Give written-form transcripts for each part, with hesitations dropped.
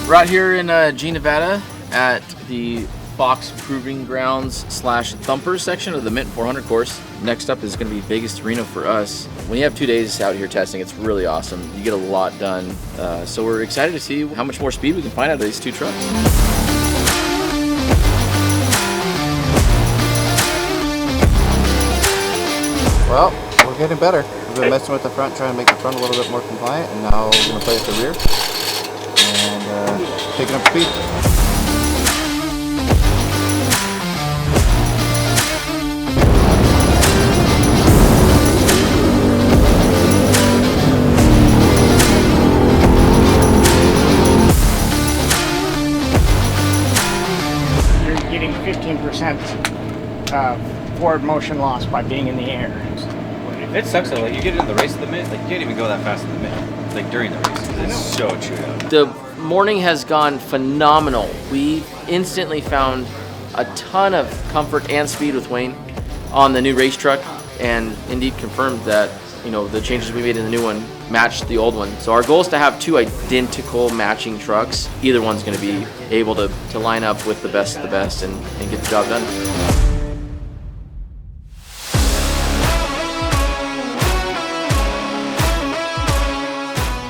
We're out here in G, Nevada at the Fox Proving Grounds / Thumpers section of the Mint 400 course. Next up is going to be Vegas to Reno for us. When you have 2 days out here testing, it's really awesome. You get a lot done. So we're excited to see how much more speed we can find out of these two trucks. Well, we're getting better. We've been messing with the front, trying to make the front a little bit more compliant, and now we're going to play with the rear and picking up speed. You're getting 15% forward motion loss by being in the air. It sucks though, like you get into the race at the Mint, like you can't even go that fast in the Mint, like during the race, because it's so chewed up. The morning has gone phenomenal. We instantly found a ton of comfort and speed with Wayne on the new race truck, and indeed confirmed that, you know, the changes we made in the new one matched the old one. So our goal is to have two identical matching trucks. Either one's going to be able to line up with the best of the best and get the job done.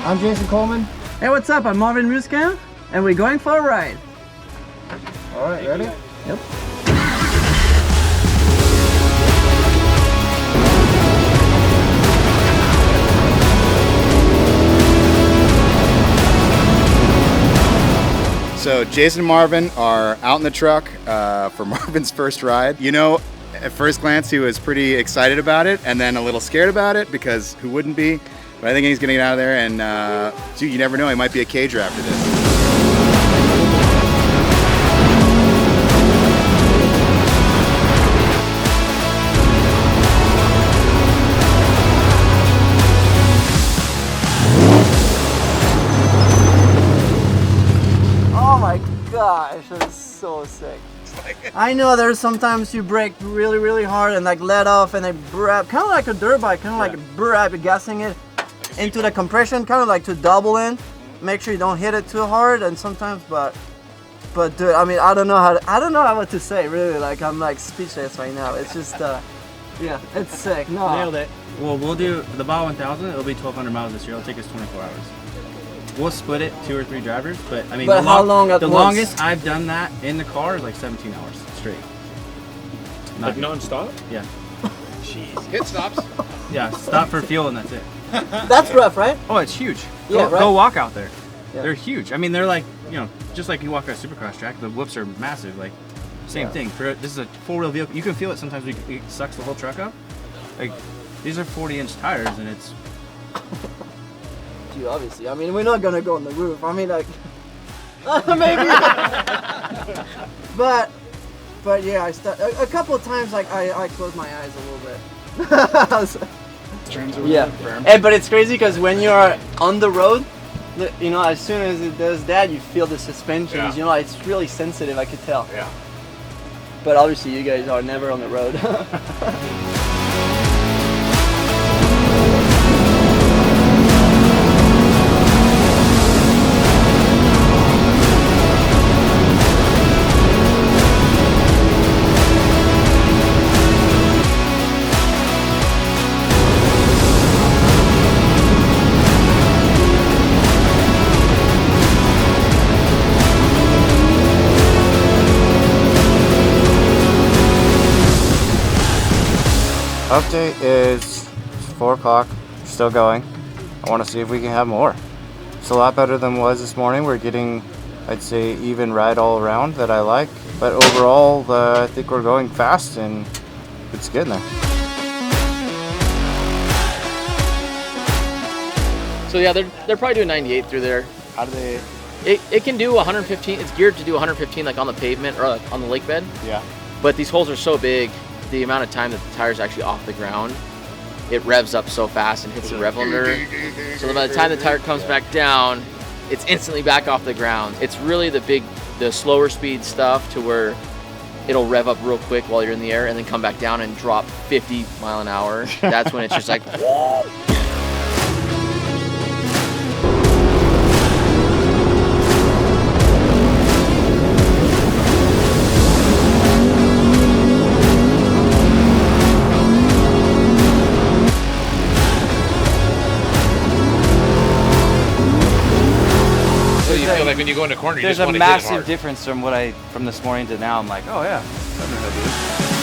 I'm Jason Coleman. Hey, what's up? I'm Marvin Musquin, and we're going for a ride. All right, ready? Yep. So Jason and Marvin are out in the truck for Marvin's first ride. You know, at first glance he was pretty excited about it and then a little scared about it, because who wouldn't be? But I think he's gonna get out of there, and dude, you never know, he might be a cager after this. Oh my gosh, that's so sick. I know there's sometimes you brake really, really hard and like let off and they brab, kind of like a dirt bike, kind of like brab, gassing it into the compression, kind of like to double in. Make sure you don't hit it too hard, and sometimes, but dude, I mean, I don't know what to say really. Like I'm like speechless right now. It's just, yeah, it's sick. No. Nailed it. Well, we'll do the Baja 1000. It'll be 1,200 miles this year. It'll take us 24 hours. We'll split it 2 or 3 drivers, but I mean, But how long at the once? longest I've done that in the car is like 17 hours straight. Like non-stop? Yeah. Jeez. Hit stops. Yeah, stop for fuel and that's it. That's rough, right? Oh, it's huge. Yeah, right? Go walk out there. Yeah. They're huge. I mean, they're like, you know, just like you walk a supercross track, the whoops are massive. Like, same thing. This is a 4-wheel vehicle. You can feel it sometimes. It sucks the whole truck up. Like, these are 40-inch tires, and it's... Dude, obviously. I mean, we're not gonna go on the roof. I mean, like, maybe. but yeah, a couple of times, like, I closed my eyes a little bit. Yeah, but it's crazy because when you're on the road, you know, as soon as it does that, you feel the suspensions. Yeah. You know, it's really sensitive. I could tell. Yeah. But obviously, you guys are never on the road. Update is 4 o'clock, still going. I want to see if we can have more. It's a lot better than it was this morning. We're getting, I'd say, even ride all around that I like. But overall, I think we're going fast and it's getting there. So yeah, they're probably doing 98 through there. How do they? It can do 115. It's geared to do 115 like on the pavement or like on the lake bed. Yeah. But these holes are so big, the amount of time that the tire's actually off the ground, it revs up so fast and hits the rev limiter. So by the time the tire comes back down, it's instantly back off the ground. It's really the slower speed stuff to where it'll rev up real quick while you're in the air and then come back down and drop 50 mile an hour. That's when it's just like, whoa. when you go into corner, you There's just a want to hit it massive hard. difference from this morning to now. I'm like, oh yeah, I know how to do it.